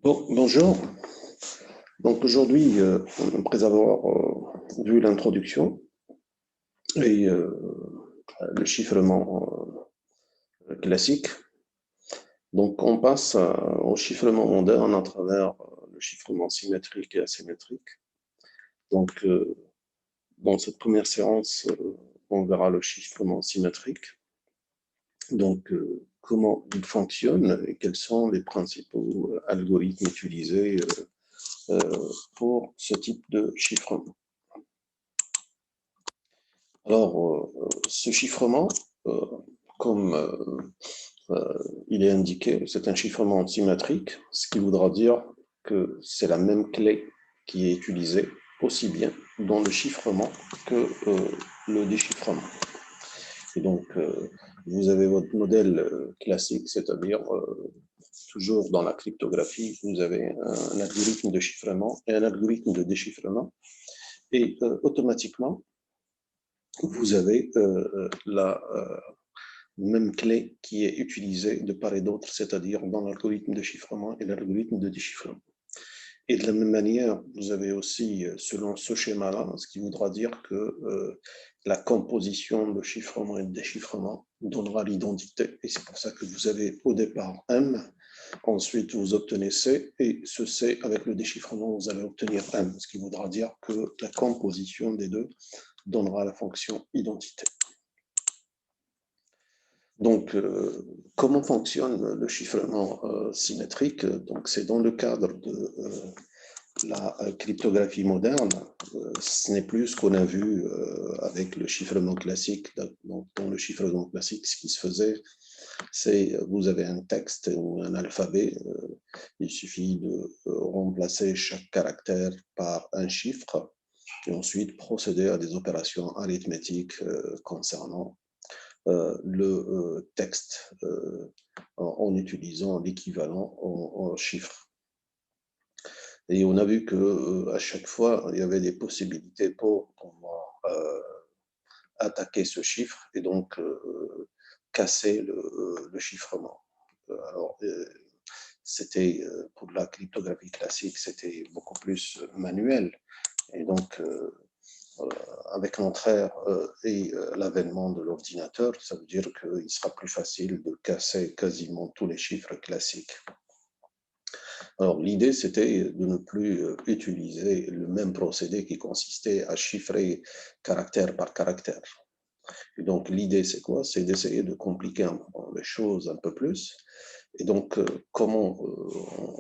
Bonjour. Donc aujourd'hui, après avoir vu l'introduction et le chiffrement classique, donc on passe au chiffrement moderne à travers le chiffrement symétrique et asymétrique. Donc dans cette première séance, on verra le chiffrement symétrique. Donc comment il fonctionne et quels sont les principaux algorithmes utilisés pour ce type de chiffrement. Alors, ce chiffrement, comme il est indiqué, c'est un chiffrement symétrique, ce qui voudra dire que c'est la même clé qui est utilisée aussi bien dans le chiffrement que le déchiffrement. Et donc, vous avez votre modèle classique, c'est-à-dire toujours dans la cryptographie, vous avez un algorithme de chiffrement et un algorithme de déchiffrement. Et automatiquement, vous avez la même clé qui est utilisée de part et d'autre, c'est-à-dire dans l'algorithme de chiffrement et l'algorithme de déchiffrement. Et de la même manière, vous avez aussi, selon ce schéma-là, ce qui voudra dire que la composition de chiffrement et de déchiffrement donnera l'identité. Et c'est pour ça que vous avez au départ M, ensuite vous obtenez C, et ce C, avec le déchiffrement, vous allez obtenir M, ce qui voudra dire que la composition des deux donnera la fonction identité. Donc, comment fonctionne le chiffrement symétrique? Donc, c'est dans le cadre de la cryptographie moderne. Ce n'est plus ce qu'on a vu avec le chiffrement classique. Donc, dans le chiffrement classique, ce qui se faisait, c'est vous avez un texte ou un alphabet. Il suffit de remplacer chaque caractère par un chiffre et ensuite procéder à des opérations arithmétiques concernant le texte en utilisant l'équivalent en chiffres. Et on a vu qu'à chaque fois, il y avait des possibilités pour pouvoir attaquer ce chiffre et donc casser le chiffrement. Alors, c'était pour la cryptographie classique, c'était beaucoup plus manuel. Et donc, avec l'entrée et l'avènement de l'ordinateur, ça veut dire qu'il sera plus facile de casser quasiment tous les chiffres classiques. Alors, l'idée, c'était de ne plus utiliser le même procédé qui consistait à chiffrer caractère par caractère. Et donc, l'idée, c'est quoi? C'est d'essayer de compliquer les choses un peu plus. Et donc, comment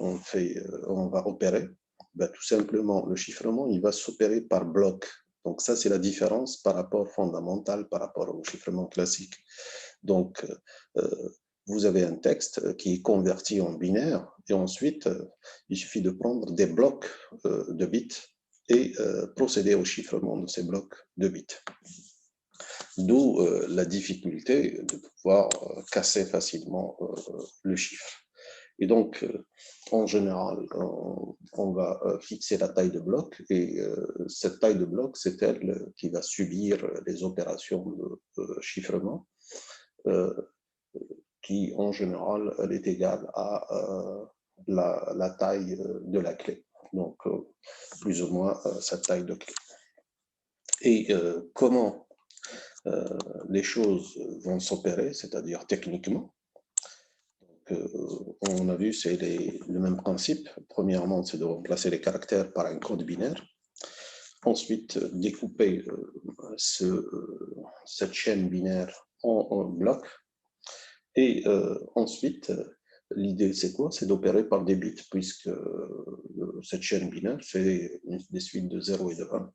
on va opérer? Ben, tout simplement, le chiffrement, il va s'opérer par bloc. Donc, ça, c'est la différence par rapport fondamental par rapport au chiffrement classique. Donc, vous avez un texte qui est converti en binaire et ensuite, il suffit de prendre des blocs de bits et procéder au chiffrement de ces blocs de bits. D'où la difficulté de pouvoir casser facilement le chiffre. Et donc, en général, on va fixer la taille de bloc et cette taille de bloc, c'est elle qui va subir les opérations de chiffrement qui, en général, elle est égale à la taille de la clé. Donc, plus ou moins cette taille de clé. Et comment les choses vont s'opérer, c'est-à-dire techniquement. Donc, on a vu, c'est le même principe. Premièrement, c'est de remplacer les caractères par un code binaire. Ensuite, découper cette chaîne binaire en blocs. Et ensuite, l'idée, c'est quoi? C'est d'opérer par des bits, puisque cette chaîne binaire, c'est des suites de 0 et de 1.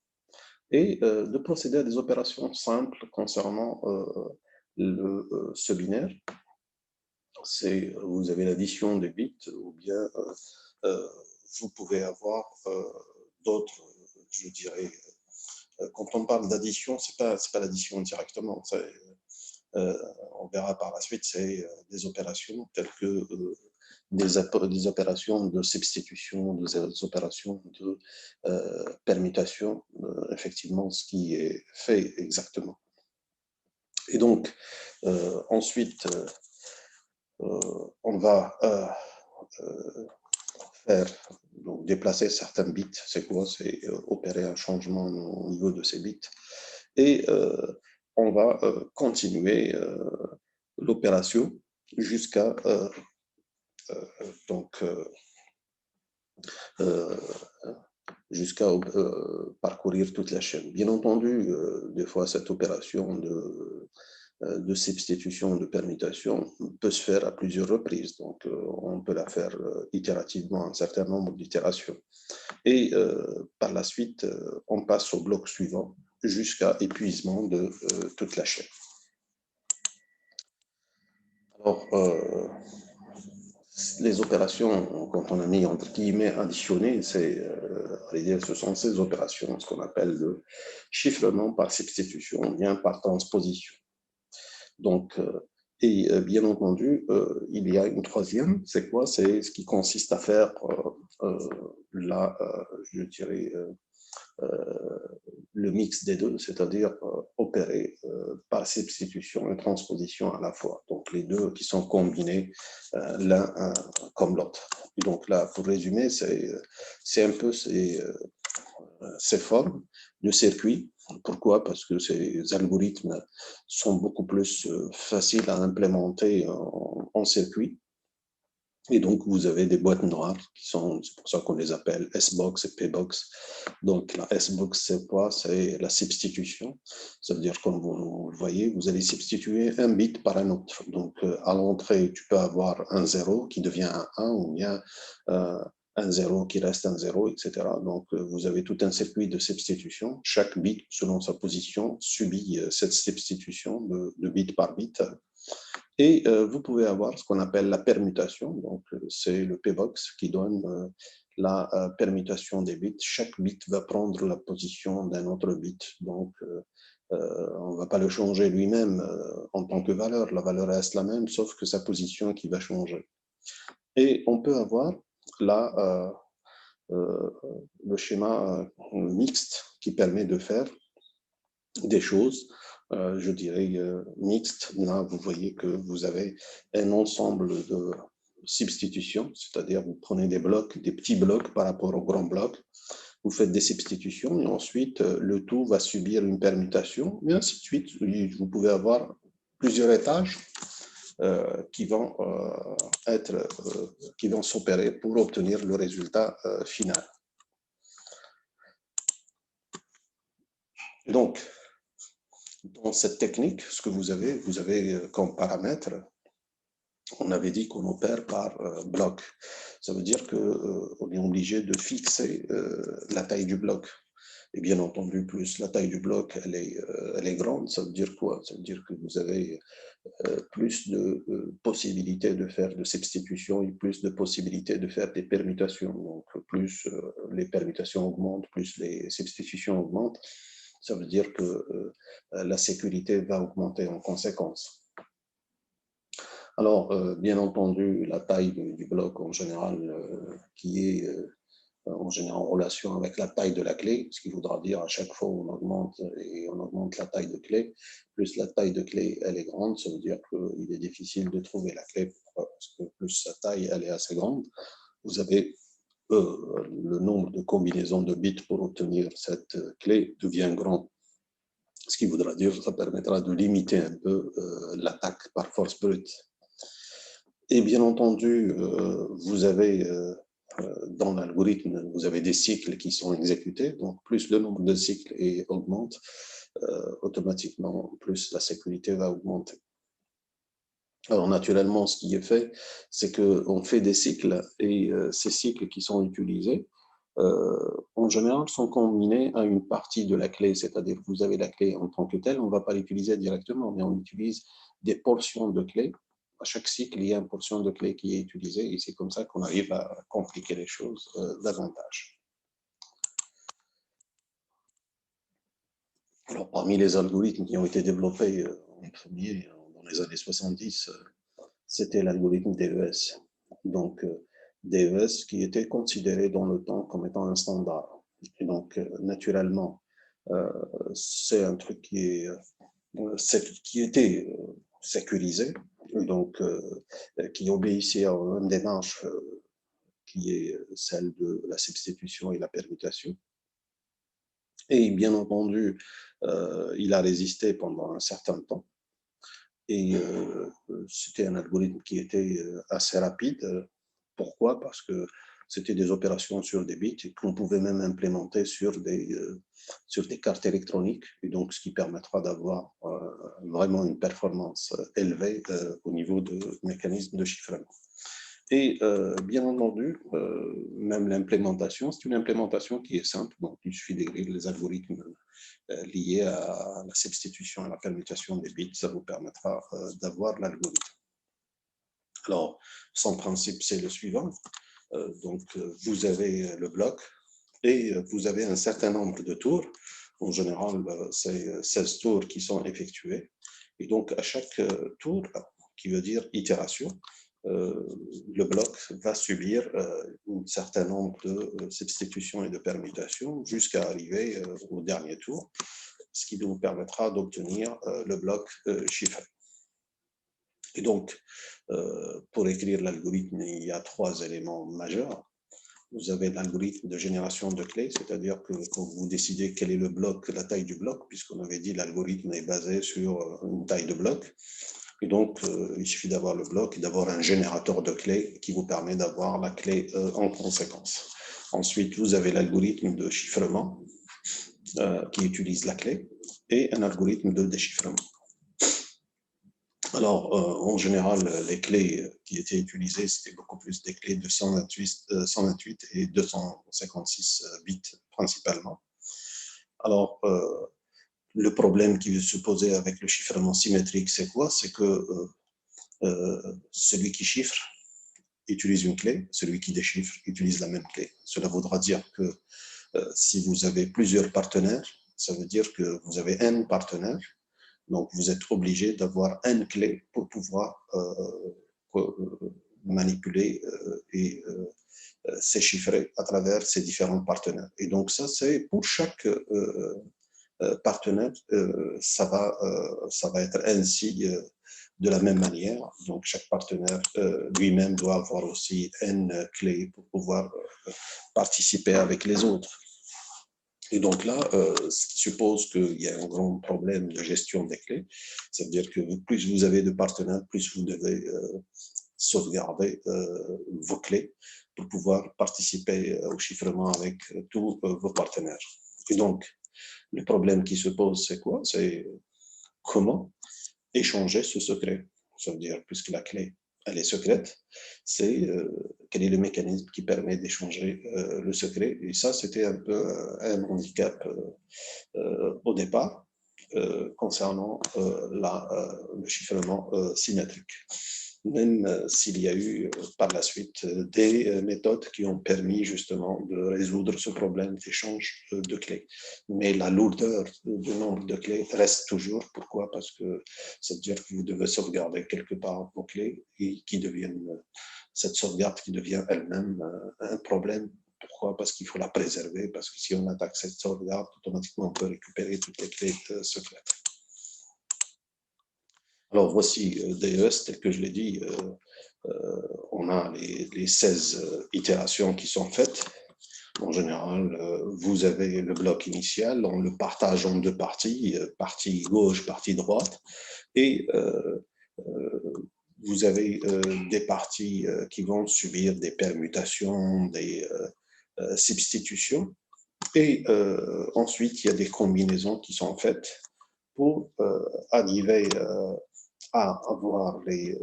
Et de procéder à des opérations simples concernant ce binaire. Vous avez l'addition des bits ou bien vous pouvez avoir d'autres, je dirais, quand on parle d'addition, c'est pas l'addition directement, on verra par la suite, c'est des opérations telles que des opérations de substitution, des opérations de permutation, effectivement, ce qui est fait exactement. Et donc, ensuite, on va faire, donc déplacer certains bits. C'est quoi? C'est opérer un changement au niveau de ces bits. Et on va continuer l'opération jusqu'à donc jusqu'à parcourir toute la chaîne. Bien entendu, des fois, cette opération de substitution, de permutation peut se faire à plusieurs reprises. Donc, on peut la faire itérativement, un certain nombre d'itérations. Et par la suite, on passe au bloc suivant jusqu'à épuisement de toute la chaîne. Alors, les opérations, quand on a mis entre guillemets additionnées, ce sont ces opérations, ce qu'on appelle le chiffrement par substitution, bien par transposition. Donc, bien entendu, il y a une troisième, c'est quoi? C'est ce qui consiste à faire je dirais, le mix des deux, c'est-à-dire opérer par substitution et transposition à la fois. Donc, les deux qui sont combinés l'un comme l'autre. Donc là, pour résumer, c'est un peu ces formes de circuits. Pourquoi? Parce que ces algorithmes sont beaucoup plus faciles à implémenter en circuit. Et donc, vous avez des boîtes noires qui sont, c'est pour ça qu'on les appelle S-Box et P-Box. Donc, la S-Box, c'est quoi? C'est la substitution. Ça veut dire, comme vous le voyez, vous allez substituer un bit par un autre. Donc, à l'entrée, tu peux avoir un 0 qui devient un 1 ou bien un 0 qui reste un 0, etc. Donc, vous avez tout un circuit de substitution. Chaque bit, selon sa position, subit cette substitution de bit par bit. Et vous pouvez avoir ce qu'on appelle la permutation. Donc, c'est le P-Box qui donne la permutation des bits. Chaque bit va prendre la position d'un autre bit. Donc, on ne va pas le changer lui-même en tant que valeur. La valeur reste la même, sauf que sa position qui va changer. Et on peut avoir là le schéma mixte qui permet de faire des choses, je dirais, mixtes. Là, vous voyez que vous avez un ensemble de substitutions, c'est-à-dire vous prenez des blocs, des petits blocs par rapport aux grands blocs, vous faites des substitutions et ensuite le tout va subir une permutation et ainsi de suite. Vous pouvez avoir plusieurs étages qui vont qui vont s'opérer pour obtenir le résultat final. Donc, dans cette technique, ce que vous avez comme paramètre, on avait dit qu'on opère par bloc. Ça veut dire qu'on est obligé de fixer la taille du bloc. Et bien entendu, plus la taille du bloc, elle est grande, ça veut dire quoi? Ça veut dire que vous avez plus de possibilités de faire de substitutions et plus de possibilités de faire des permutations. Donc, plus les permutations augmentent, plus les substitutions augmentent. Ça veut dire que la sécurité va augmenter en conséquence. Alors, bien entendu, la taille du bloc en général, qui est en général en relation avec la taille de la clé, ce qui voudra dire à chaque fois on augmente la taille de clé, plus la taille de clé elle est grande, ça veut dire qu'il est difficile de trouver la clé, parce que plus sa taille elle est assez grande, vous avez le nombre de combinaisons de bits pour obtenir cette clé devient grand. Ce qui voudra dire que ça permettra de limiter un peu l'attaque par force brute. Et bien entendu, vous avez dans l'algorithme, vous avez des cycles qui sont exécutés, donc plus le nombre de cycles augmente, automatiquement, plus la sécurité va augmenter. Alors naturellement, ce qui est fait, c'est qu'on fait des cycles et ces cycles qui sont utilisés, en général, sont combinés à une partie de la clé, c'est-à-dire que vous avez la clé en tant que telle, on ne va pas l'utiliser directement, mais on utilise des portions de clé. À chaque cycle, il y a une portion de clé qui est utilisée et c'est comme ça qu'on arrive à compliquer les choses davantage. Alors, parmi les algorithmes qui ont été développés en premier dans les années 70, c'était l'algorithme DES. Donc, DES qui était considéré dans le temps comme étant un standard. Et donc, naturellement, c'est un truc qui était sécurisé, donc qui obéissait à une démarche qui est celle de la substitution et la permutation. Et bien entendu, il a résisté pendant un certain temps. Et c'était un algorithme qui était assez rapide. Pourquoi? Parce que c'était des opérations sur des bits qu'on pouvait même implémenter sur des cartes électroniques, et donc ce qui permettra d'avoir vraiment une performance élevée au niveau de mécanismes de chiffrement. Et bien entendu, même l'implémentation, c'est une implémentation qui est simple, donc il suffit d'écrire les algorithmes liés à la substitution et la permutation des bits, ça vous permettra d'avoir l'algorithme. Alors, son principe, c'est le suivant. Donc, vous avez le bloc et vous avez un certain nombre de tours. En général, c'est 16 tours qui sont effectués. Et donc, à chaque tour, qui veut dire itération, le bloc va subir un certain nombre de substitutions et de permutations jusqu'à arriver au dernier tour, ce qui vous permettra d'obtenir le bloc chiffré. Et donc, pour écrire l'algorithme, il y a 3 éléments majeurs. Vous avez l'algorithme de génération de clés, c'est-à-dire que quand vous décidez quel est le bloc, la taille du bloc, puisqu'on avait dit l'algorithme est basé sur une taille de bloc. Et donc, il suffit d'avoir le bloc et d'avoir un générateur de clés qui vous permet d'avoir la clé en conséquence. Ensuite, vous avez l'algorithme de chiffrement qui utilise la clé et un algorithme de déchiffrement. Alors, en général, les clés qui étaient utilisées, c'était beaucoup plus des clés de 128 et 256 bits principalement. Alors, le problème qui se posait avec le chiffrement symétrique, c'est quoi? C'est que celui qui chiffre utilise une clé, celui qui déchiffre utilise la même clé. Cela voudra dire que si vous avez plusieurs partenaires, ça veut dire que vous avez n partenaires, donc vous êtes obligé d'avoir n clés pour pouvoir manipuler et s'échiffrer à travers ces différents partenaires. Et donc ça, c'est pour chaque partenaire, ça va être ainsi de la même manière. Donc chaque partenaire lui-même doit avoir aussi n clés pour pouvoir participer avec les autres. Et donc là, ce qui suppose qu'il y a un grand problème de gestion des clés. C'est-à-dire que plus vous avez de partenaires, plus vous devez sauvegarder vos clés pour pouvoir participer au chiffrement avec tous vos partenaires. Et donc, le problème qui se pose, c'est quoi? C'est comment échanger ce secret. Ça veut dire, puisque la clé, elle est secrète, c'est quel est le mécanisme qui permet d'échanger le secret. Et ça, c'était un peu un handicap au départ concernant le chiffrement symétrique. Même s'il y a eu par la suite des méthodes qui ont permis justement de résoudre ce problème d'échange de clés. Mais la lourdeur du nombre de clés reste toujours. Pourquoi? Parce que ça veut dire que vous devez sauvegarder quelque part vos clés et cette sauvegarde qui devient elle-même un problème. Pourquoi? Parce qu'il faut la préserver, parce que si on attaque cette sauvegarde, automatiquement on peut récupérer toutes les clés secrètes. Alors voici DES, tel que je l'ai dit, on a les 16 itérations qui sont faites. En général, vous avez le bloc initial, on le partage en 2 parties, partie gauche, partie droite, et vous avez des parties qui vont subir des permutations, des substitutions, et ensuite il y a des combinaisons qui sont faites pour arriver à avoir les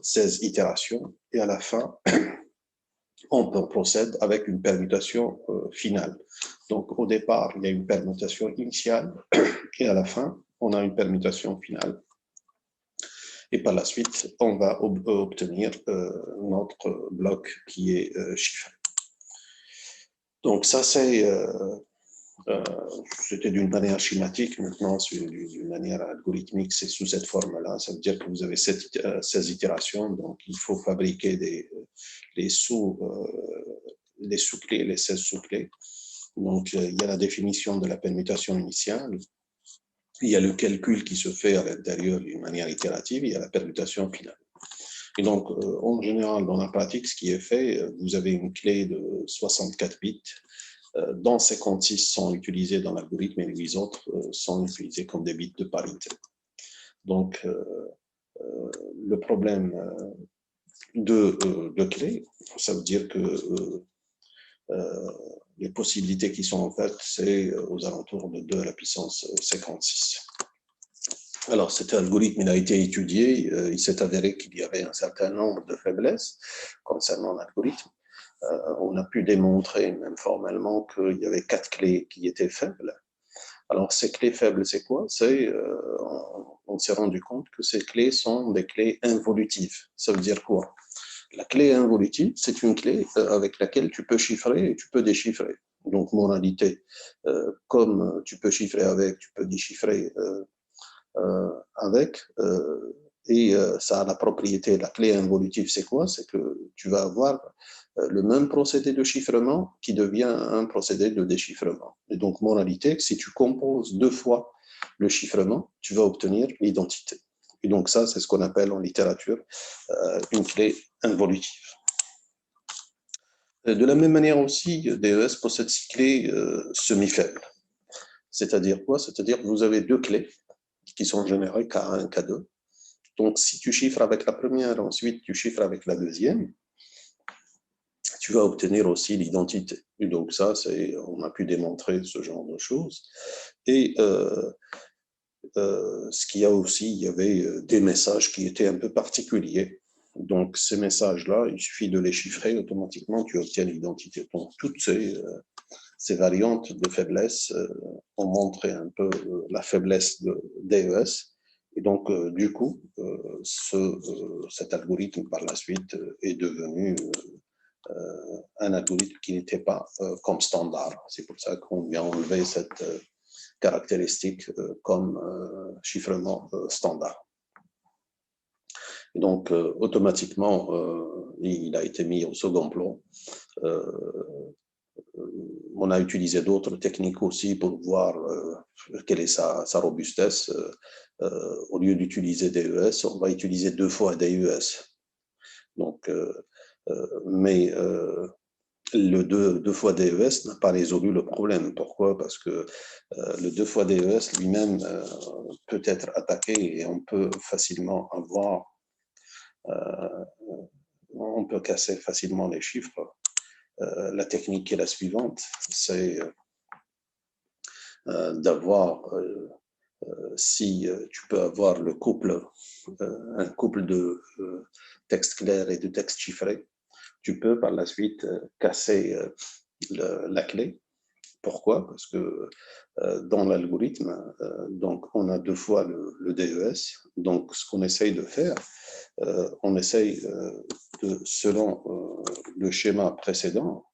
16 itérations, et à la fin, on procède avec une permutation finale. Donc, au départ, il y a une permutation initiale, et à la fin, on a une permutation finale. Et par la suite, on va obtenir notre bloc qui est chiffré. Donc, ça, c'était d'une manière schématique. Maintenant, d'une manière algorithmique, c'est sous cette forme-là. Ça veut dire que vous avez 16 itérations, donc il faut fabriquer les sous-clés, les 16 sous-clés. Donc, il y a la définition de la permutation initiale, il y a le calcul qui se fait à l'intérieur d'une manière itérative, il y a la permutation finale. Et donc, en général, dans la pratique, ce qui est fait, vous avez une clé de 64 bits, dont 56 sont utilisés dans l'algorithme et les 8 autres sont utilisés comme des bits de parité. Donc, le problème de clé, ça veut dire que les possibilités qui sont offertes, c'est aux alentours de 2 à la puissance 56. Alors, cet algorithme, il a été étudié, il s'est avéré qu'il y avait un certain nombre de faiblesses concernant l'algorithme. On a pu démontrer, même formellement, qu'il y avait 4 clés qui étaient faibles. Alors, ces clés faibles, c'est quoi? On s'est rendu compte que ces clés sont des clés involutives. Ça veut dire quoi? La clé involutive, c'est une clé avec laquelle tu peux chiffrer et tu peux déchiffrer. Donc, moralité, comme tu peux chiffrer avec, tu peux déchiffrer avec. Et ça a la propriété, la clé involutive, c'est quoi? C'est que tu vas avoir le même procédé de chiffrement qui devient un procédé de déchiffrement. Et donc, moralité, si tu composes 2 fois le chiffrement, tu vas obtenir l'identité. Et donc ça, c'est ce qu'on appelle en littérature une clé involutive. De la même manière aussi, DES possède 6 clés semi-faibles. C'est-à-dire quoi? C'est-à-dire que vous avez 2 clés qui sont générées K1, K2. Donc, si tu chiffres avec la première, ensuite tu chiffres avec la deuxième, tu vas obtenir aussi l'identité. Et donc ça, on a pu démontrer ce genre de choses. Et ce qu'il y a aussi, il y avait des messages qui étaient un peu particuliers. Donc, ces messages-là, il suffit de les chiffrer, automatiquement, tu obtiens l'identité. Donc, toutes ces variantes de faiblesse ont montré un peu la faiblesse de DES. Et donc, du coup, cet algorithme, par la suite, est devenu un algorithme qui n'était pas comme standard. C'est pour ça qu'on vient enlever cette caractéristique comme chiffrement standard. Et donc, automatiquement, il a été mis au second plan. On a utilisé d'autres techniques aussi pour voir quelle est sa robustesse. Au lieu d'utiliser DES, on va utiliser 2 fois DES. Donc, mais le 2 fois DES n'a pas résolu le problème. Pourquoi? Parce que le 2 fois DES lui-même peut être attaqué et on peut facilement avoir, on peut casser facilement les chiffres. La technique est la suivante, c'est d'avoir, si tu peux avoir le couple, un couple de texte clair et de texte chiffré, tu peux par la suite casser la clé. Pourquoi? Parce que dans l'algorithme, donc on a 2 fois le DES. Donc, ce qu'on essaye de faire, on essaye selon le schéma précédent,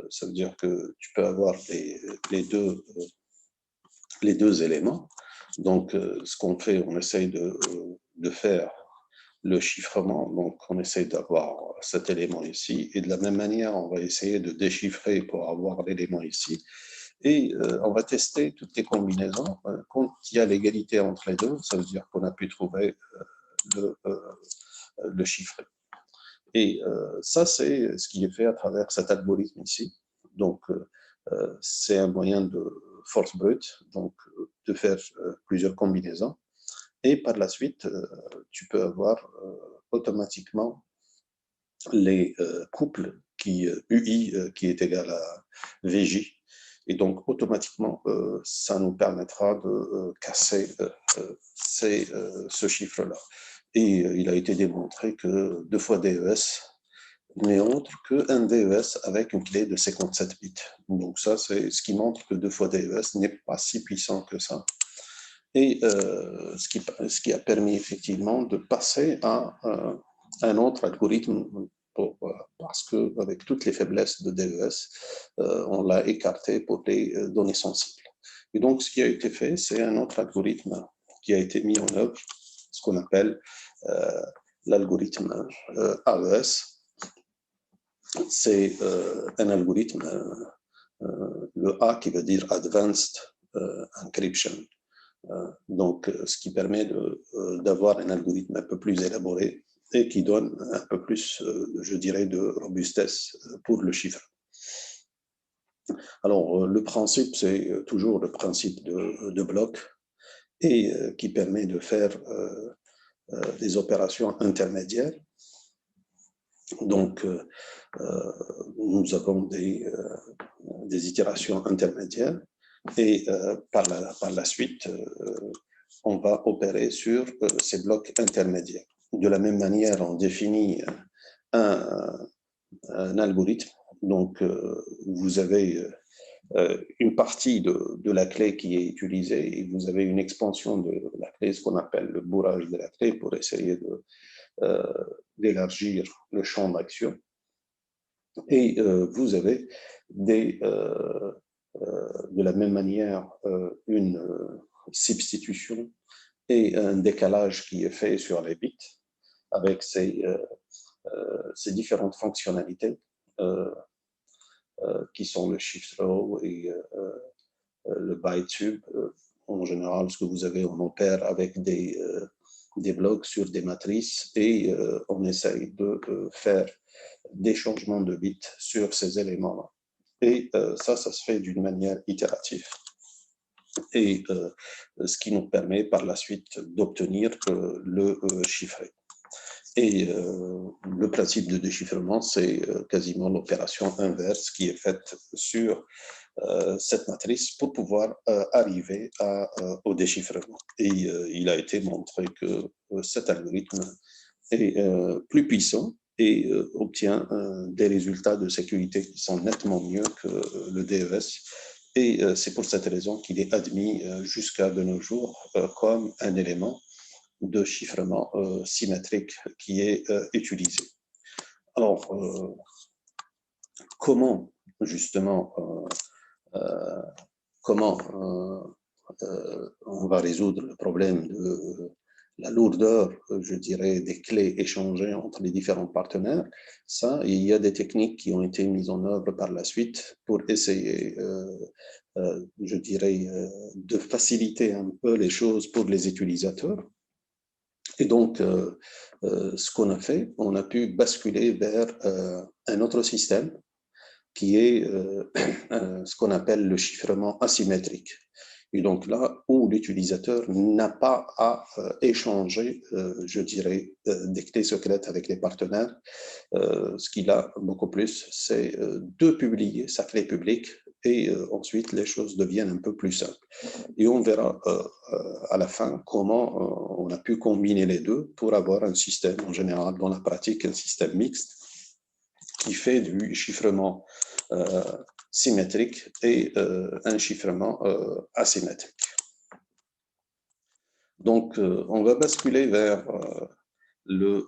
ça veut dire que tu peux avoir les deux éléments. Donc, ce qu'on fait, on essaye de faire le chiffrement. Donc, on essaye d'avoir cet élément ici. Et de la même manière, on va essayer de déchiffrer pour avoir l'élément ici. Et on va tester toutes les combinaisons. Quand il y a l'égalité entre les deux, ça veut dire qu'on a pu trouver le chiffré. Et ça, c'est ce qui est fait à travers cet algorithme ici. Donc, c'est un moyen de force brute, donc de faire plusieurs combinaisons. Et par la suite, tu peux avoir automatiquement les couples UI qui est égal à VJ. Et donc, automatiquement, ça nous permettra de casser ce chiffre-là. Et il a été démontré que 2 fois DES n'est autre qu'un DES avec une clé de 57 bits. Donc ça, c'est ce qui montre que 2 fois DES n'est pas si puissant que ça. Et ce qui a permis effectivement de passer à un autre algorithme parce qu'avec toutes les faiblesses de DES, on l'a écarté pour les données sensibles. Et donc, ce qui a été fait, c'est un autre algorithme qui a été mis en œuvre, ce qu'on appelle l'algorithme AES. C'est un algorithme, le A qui veut dire Advanced Encryption. Donc, ce qui permet d'avoir un algorithme un peu plus élaboré et qui donne un peu plus, je dirais, de robustesse pour le chiffre. Alors, le principe, c'est toujours le principe de bloc et qui permet de faire des opérations intermédiaires. Donc, nous avons des itérations intermédiaires et par la suite, on va opérer sur ces blocs intermédiaires. De la même manière, on définit un algorithme. Donc, vous avez une partie de la clé qui est utilisée et vous avez une expansion de la clé, ce qu'on appelle le bourrage de la clé, pour essayer d'élargir le champ d'action. Et vous avez de la même manière une substitution et un décalage qui est fait sur les bits avec ces différentes fonctionnalités qui sont le shift row et le byte tube. En général, ce que vous avez, on opère avec des blocs sur des matrices et on essaye de faire des changements de bits sur ces éléments-là. Et ça se fait d'une manière itérative. Et ce qui nous permet par la suite d'obtenir le chiffré. Et le principe de déchiffrement, c'est quasiment l'opération inverse qui est faite sur cette matrice pour pouvoir arriver au déchiffrement. Et il a été montré que cet algorithme est plus puissant et obtient des résultats de sécurité qui sont nettement mieux que le DES. Et c'est pour cette raison qu'il est admis jusqu'à de nos jours comme un élément de chiffrement symétrique qui est utilisé. Alors, comment justement on va résoudre le problème de la lourdeur, je dirais, des clés échangées entre les différents partenaires? Ça, il y a des techniques qui ont été mises en œuvre par la suite pour essayer, je dirais, de faciliter un peu les choses pour les utilisateurs. Et donc, ce qu'on a fait, on a pu basculer vers un autre système qui est ce qu'on appelle le chiffrement asymétrique. Et donc là où l'utilisateur n'a pas à échanger, je dirais, des clés secrètes avec les partenaires, ce qu'il a beaucoup plus, c'est de publier sa clé publique et ensuite les choses deviennent un peu plus simples. Et on verra à la fin comment on a pu combiner les deux pour avoir un système, en général dans la pratique, un système mixte qui fait du chiffrement symétrique et un chiffrement asymétrique. Donc, on va basculer vers le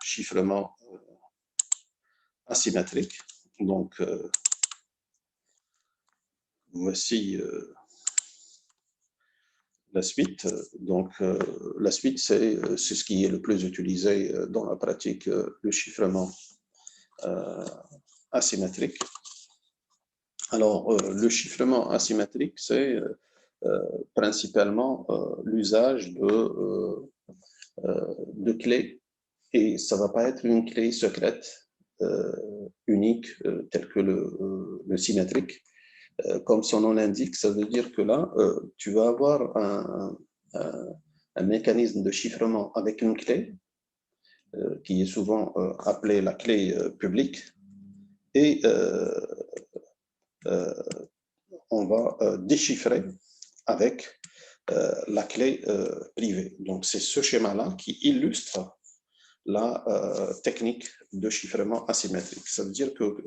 chiffrement asymétrique. Donc, voici la suite. Donc, la suite, c'est ce qui est le plus utilisé dans la pratique, le chiffrement asymétrique. Alors, le chiffrement asymétrique, c'est principalement l'usage de clés, et ça ne va pas être une clé secrète unique telle que le symétrique. Comme son nom l'indique, ça veut dire que là, tu vas avoir un mécanisme de chiffrement avec une clé qui est souvent appelée la clé publique, et on va déchiffrer avec la clé privée. Donc, c'est ce schéma-là qui illustre la technique de chiffrement asymétrique. Ça veut dire que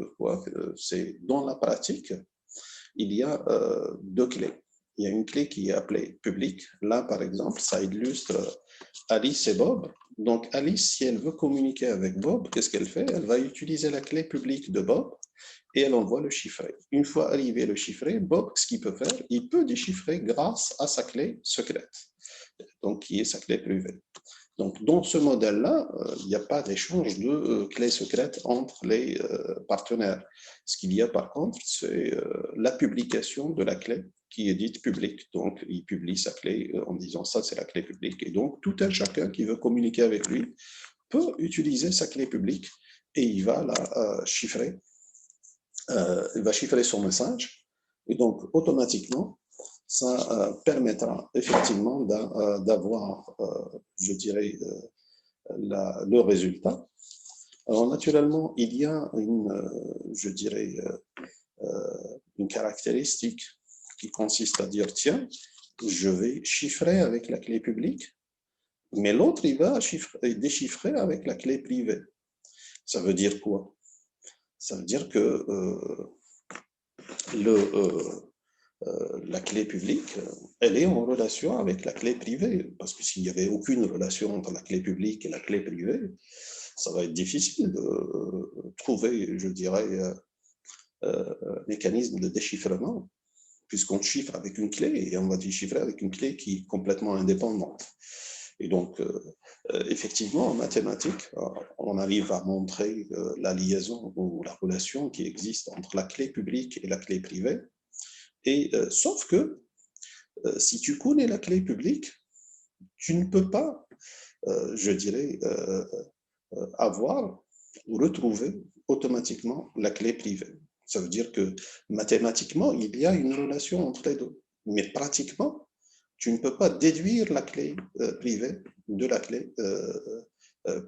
c'est dans la pratique, il y a deux clés. Il y a une clé qui est appelée publique. Là, par exemple, ça illustre Alice et Bob. Donc, Alice, si elle veut communiquer avec Bob, qu'est-ce qu'elle fait? Elle va utiliser la clé publique de Bob et elle envoie le chiffré. Une fois arrivé le chiffré, Bob, ce qu'il peut faire, il peut déchiffrer grâce à sa clé secrète, donc qui est sa clé privée. Donc, dans ce modèle-là, il n'y a pas d'échange de clés secrètes entre les partenaires. Ce qu'il y a par contre, c'est la publication de la clé qui est dite publique. Donc, il publie sa clé en disant ça, c'est la clé publique. Et donc, tout un chacun qui veut communiquer avec lui peut utiliser sa clé publique et il va la chiffrer. Il va chiffrer son message et donc automatiquement, ça permettra effectivement d'avoir, je dirais, le résultat. Alors naturellement, il y a je dirais, une caractéristique qui consiste à dire, tiens, je vais chiffrer avec la clé publique, mais l'autre, il va déchiffrer avec la clé privée. Ça veut dire quoi? Ça veut dire que la clé publique, elle est en relation avec la clé privée, parce que s'il n'y avait aucune relation entre la clé publique et la clé privée, ça va être difficile de trouver, je dirais, un mécanisme de déchiffrement, puisqu'on chiffre avec une clé et on va déchiffrer avec une clé qui est complètement indépendante. Et donc, effectivement, en mathématiques, on arrive à montrer la liaison ou la relation qui existe entre la clé publique et la clé privée. Et sauf que si tu connais la clé publique, tu ne peux pas, je dirais, avoir ou retrouver automatiquement la clé privée. Ça veut dire que mathématiquement, il y a une relation entre les deux. Mais pratiquement, tu ne peux pas déduire la clé privée de la clé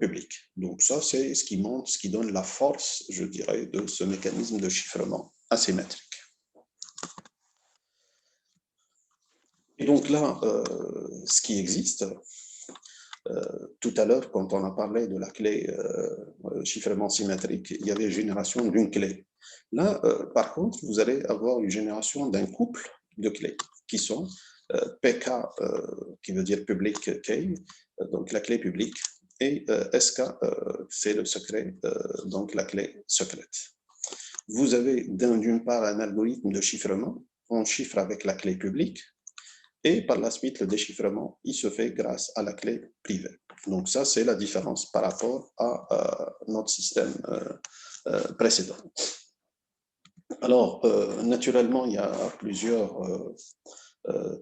publique. Donc ça, c'est ce qui montre, ce qui donne la force, je dirais, de ce mécanisme de chiffrement asymétrique. Et donc là, ce qui existe, tout à l'heure, quand on a parlé de la clé chiffrement symétrique, il y avait génération d'une clé. Là, par contre, vous allez avoir une génération d'un couple de clés qui sont PK, qui veut dire public key, donc la clé publique, et SK, c'est le secret, donc la clé secrète. Vous avez d'une part un algorithme de chiffrement, on chiffre avec la clé publique, et par la suite, le déchiffrement, il se fait grâce à la clé privée. Donc ça, c'est la différence par rapport à notre système précédent. Alors, naturellement, il y a plusieurs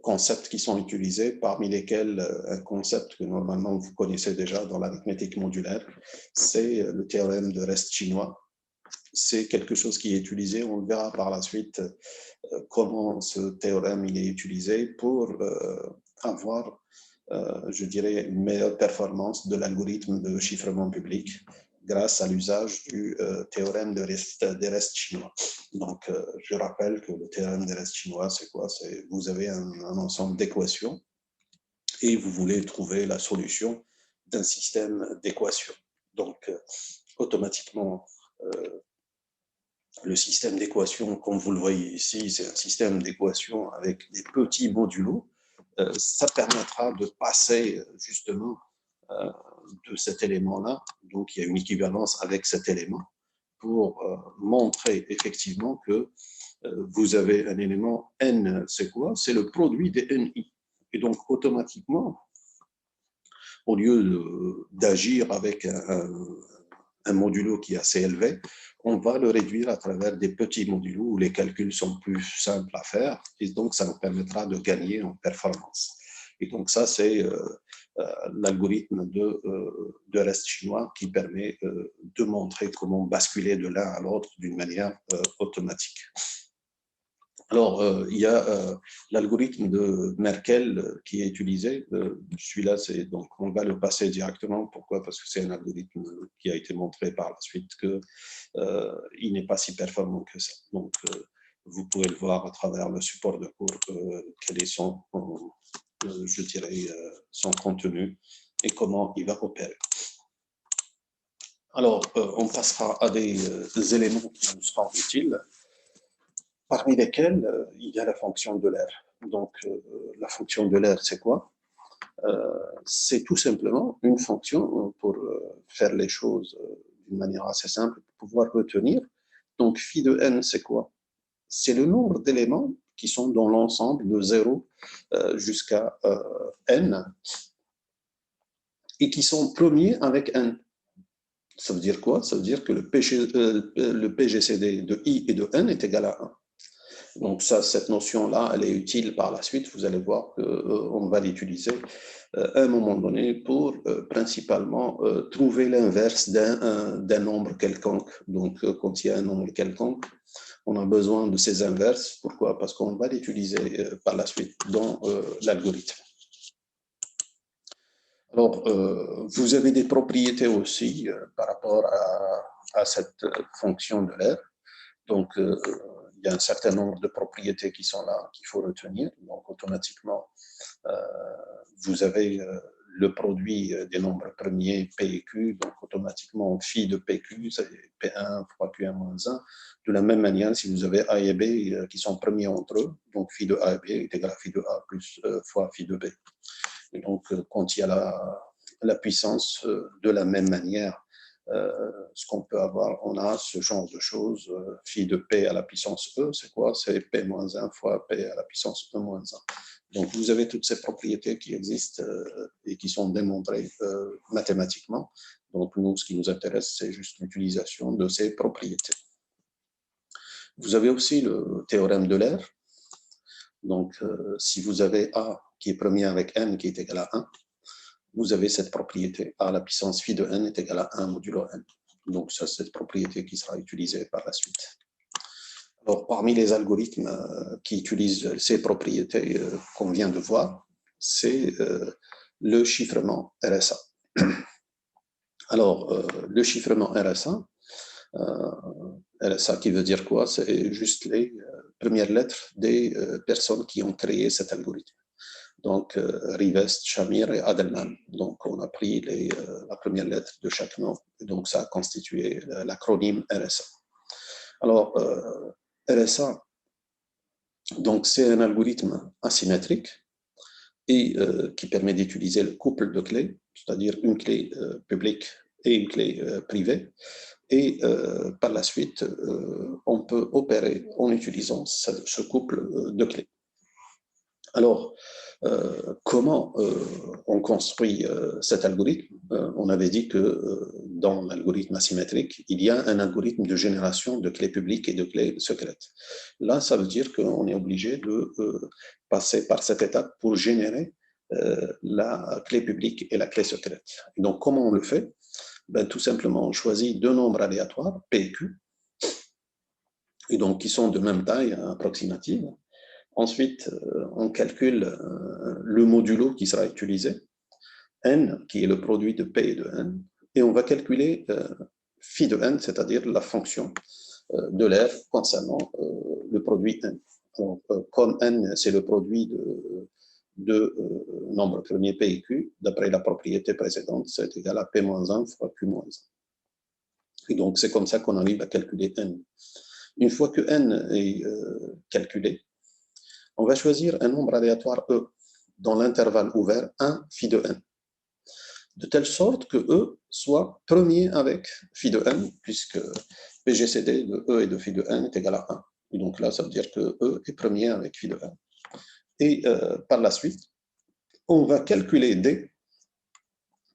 concepts qui sont utilisés, parmi lesquels un concept que normalement vous connaissez déjà dans l'arithmétique modulaire, c'est le théorème de reste chinois. C'est quelque chose qui est utilisé, on le verra par la suite comment ce théorème il est utilisé pour avoir, je dirais, une meilleure performance de l'algorithme de chiffrement public grâce à l'usage du théorème des restes chinois. Donc, je rappelle que le théorème des restes chinois, c'est quoi? C'est vous avez un ensemble d'équations et vous voulez trouver la solution d'un système d'équations. Donc, automatiquement, le système d'équations, comme vous le voyez ici, c'est un système d'équations avec des petits modulos. Ça permettra de passer justement de cet élément-là. Donc, il y a une équivalence avec cet élément pour montrer effectivement que vous avez un élément n, c'est quoi? C'est le produit des ni. Et donc, automatiquement, au lieu d'agir avec un modulo qui est assez élevé, on va le réduire à travers des petits modulos où les calculs sont plus simples à faire et donc ça nous permettra de gagner en performance. Et donc ça, c'est l'algorithme de reste chinois qui permet de montrer comment basculer de l'un à l'autre d'une manière automatique. Alors, il y a l'algorithme de Merkel qui est utilisé. Celui-là, c'est donc on va le passer directement. Pourquoi? Parce que c'est un algorithme qui a été montré par la suite qu'il n'est pas si performant que ça. Donc, vous pouvez le voir à travers le support de cours, quel est son, je dirais, son contenu et comment il va opérer. Alors, on passera à des éléments qui nous seront utiles, parmi lesquels il y a la fonction d'Euler. Donc, la fonction d'Euler, c'est quoi? C'est tout simplement une fonction pour faire les choses d'une manière assez simple, pour pouvoir retenir. Donc, phi de n, c'est quoi? C'est le nombre d'éléments qui sont dans l'ensemble de 0 jusqu'à n et qui sont premiers avec n. Ça veut dire quoi? Ça veut dire que le PGCD de i et de n est égal à 1. Donc ça, cette notion-là, elle est utile par la suite. Vous allez voir qu'on va l'utiliser à un moment donné pour principalement trouver l'inverse d'un nombre quelconque. Donc quand il y a un nombre quelconque, on a besoin de ces inverses. Pourquoi? Parce qu'on va l'utiliser par la suite dans l'algorithme. Alors, vous avez des propriétés aussi par rapport à cette fonction de l'air. Donc, il y a un certain nombre de propriétés qui sont là, qu'il faut retenir. Donc, automatiquement, vous avez le produit des nombres premiers, P et Q. Donc, automatiquement, phi de PQ, c'est P1 fois Q1-1. De la même manière, si vous avez A et B qui sont premiers entre eux, donc phi de A et B est égal à phi de A plus fois phi de B. Et donc, quand il y a la puissance, de la même manière, ce qu'on peut avoir, on a ce genre de choses, phi de P à la puissance E, c'est quoi? C'est P-1 fois P à la puissance E-1. Donc, vous avez toutes ces propriétés qui existent et qui sont démontrées mathématiquement. Donc, nous, ce qui nous intéresse, c'est juste l'utilisation de ces propriétés. Vous avez aussi le théorème de l'air. Donc, si vous avez A qui est premier avec N qui est égal à 1, vous avez cette propriété A à la puissance phi de N est égal à 1 modulo N. Donc, ça, c'est cette propriété qui sera utilisée par la suite. Alors, parmi les algorithmes qui utilisent ces propriétés qu'on vient de voir, c'est le chiffrement RSA. Alors, le chiffrement RSA, RSA qui veut dire quoi? C'est juste les premières lettres des personnes qui ont créé cet algorithme. Donc, Rivest, Shamir et Adelman. Donc, on a pris la première lettre de chaque nom. Et donc, ça a constitué l'acronyme RSA. Alors, RSA, donc, c'est un algorithme asymétrique et qui permet d'utiliser le couple de clés, c'est-à-dire une clé publique et une clé privée. Et par la suite, on peut opérer en utilisant ce couple de clés. Alors, comment on construit cet algorithme? On avait dit que dans l'algorithme asymétrique, il y a un algorithme de génération de clés publiques et de clés secrètes. Là, ça veut dire qu'on est obligé de passer par cette étape pour générer la clé publique et la clé secrète. Et donc, comment on le fait? Ben, tout simplement, on choisit deux nombres aléatoires, P et Q, et donc qui sont de même taille approximative. Ensuite, on calcule le modulo qui sera utilisé, n, qui est le produit de p et de n, et on va calculer phi de n, c'est-à-dire la fonction de l'air concernant le produit n. Donc, comme n, c'est le produit de nombres premiers p et q, d'après la propriété précédente, c'est égal à p-1 fois q-1. Et donc, c'est comme ça qu'on arrive à calculer n. Une fois que n est calculé, on va choisir un nombre aléatoire E dans l'intervalle ouvert 1 phi de n, de telle sorte que E soit premier avec phi de n, puisque PGCD de E et de phi de n est égal à 1. Et donc là, ça veut dire que E est premier avec phi de n. Et par la suite, on va calculer D,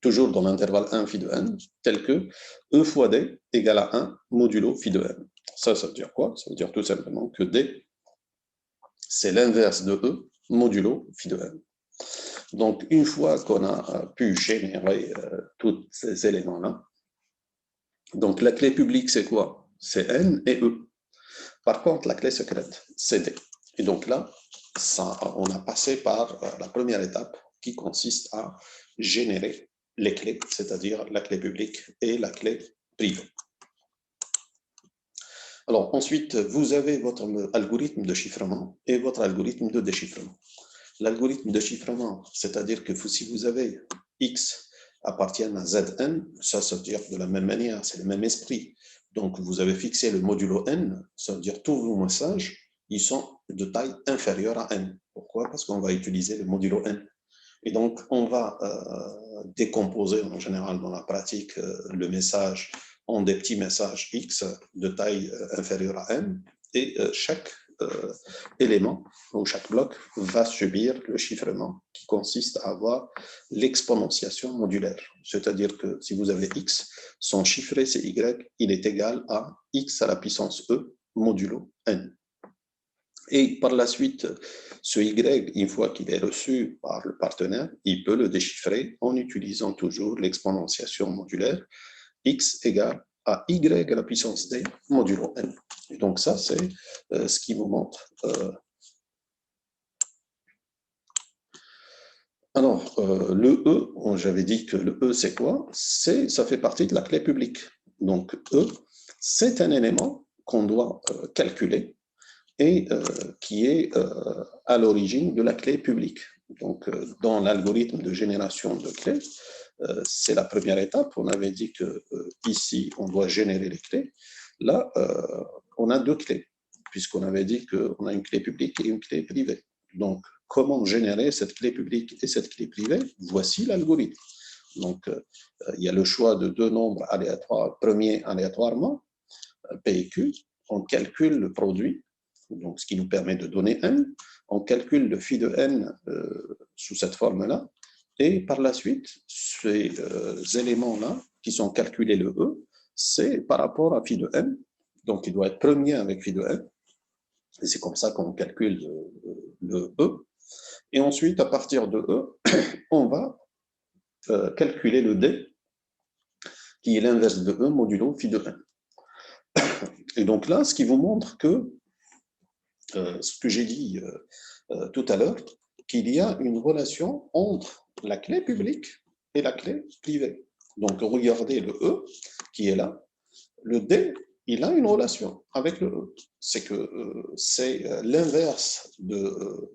toujours dans l'intervalle 1 phi de n, tel que E fois D égale à 1 modulo phi de n. Ça veut dire quoi? Ça veut dire tout simplement que D, c'est l'inverse de E modulo phi de n. Donc, une fois qu'on a pu générer tous ces éléments-là, donc la clé publique, c'est quoi? C'est N et E. Par contre, la clé secrète, c'est D. Et donc là, on a passé par la première étape qui consiste à générer les clés, c'est-à-dire la clé publique et la clé privée. Alors ensuite, vous avez votre algorithme de chiffrement et votre algorithme de déchiffrement. L'algorithme de chiffrement, c'est-à-dire que si vous avez X appartiennent à Zn, ça veut dire de la même manière, c'est le même esprit. Donc, vous avez fixé le modulo n, ça veut dire tous vos messages, ils sont de taille inférieure à n. Pourquoi? Parce qu'on va utiliser le modulo n. Et donc, on va décomposer en général dans la pratique le message en des petits messages X de taille inférieure à n, et chaque élément ou chaque bloc va subir le chiffrement qui consiste à avoir l'exponentiation modulaire. C'est-à-dire que si vous avez X, son chiffré c'est Y, il est égal à X à la puissance E modulo N. Et par la suite, ce Y, une fois qu'il est reçu par le partenaire, il peut le déchiffrer en utilisant toujours l'exponentiation modulaire x égale à y à la puissance d modulo n. Et donc ça, c'est ce qui vous montre. Alors, le E, j'avais dit que le E, c'est quoi? Ça fait partie de la clé publique. Donc, E, c'est un élément qu'on doit calculer et qui est à l'origine de la clé publique. Donc, dans l'algorithme de génération de clés, c'est la première étape. On avait dit que ici, on doit générer les clés. Là, on a deux clés, puisqu'on avait dit qu'on a une clé publique et une clé privée. Donc, comment générer cette clé publique et cette clé privée? Voici l'algorithme. Donc, il y a le choix de deux nombres aléatoires, premiers aléatoirement, P et Q. On calcule le produit, donc ce qui nous permet de donner n. On calcule le phi de n sous cette forme-là. Et par la suite, ces éléments-là, qui sont calculés le E, c'est par rapport à phi de n. Donc, il doit être premier avec phi de n. Et c'est comme ça qu'on calcule le E. Et ensuite, à partir de E, on va calculer le D, qui est l'inverse de E modulo phi de n. Et donc là, ce qui vous montre que ce que j'ai dit tout à l'heure, qu'il y a une relation entre la clé publique et la clé privée. Donc, regardez le E qui est là. Le D, il a une relation avec le E. C'est que c'est l'inverse de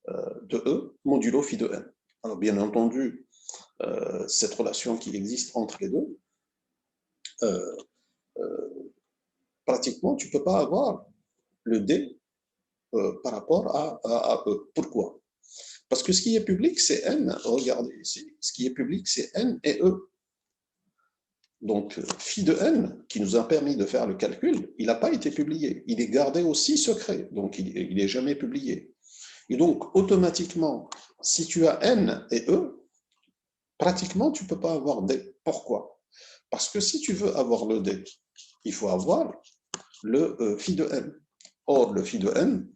E modulo phi de n. Alors, bien entendu, cette relation qui existe entre les deux, pratiquement, tu ne peux pas avoir le D par rapport à E. Pourquoi? Parce que ce qui est public, c'est N. Regardez ici. Ce qui est public, c'est N et E. Donc, phi de N, qui nous a permis de faire le calcul, il n'a pas été publié. Il est gardé aussi secret. Donc, il n'est jamais publié. Et donc, automatiquement, si tu as N et E, pratiquement, tu ne peux pas avoir D. Pourquoi? Parce que si tu veux avoir le D, il faut avoir le phi de N. Or, le phi de N,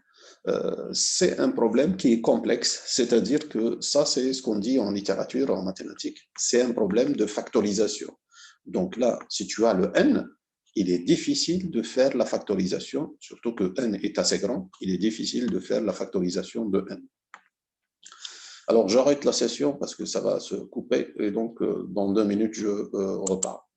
c'est un problème qui est complexe, c'est-à-dire que ça, c'est ce qu'on dit en littérature, en mathématiques, c'est un problème de factorisation. Donc là, si tu as le n, il est difficile de faire la factorisation, surtout que n est assez grand, il est difficile de faire la factorisation de n. Alors, j'arrête la session parce que ça va se couper, et donc dans 2 minutes, je repars.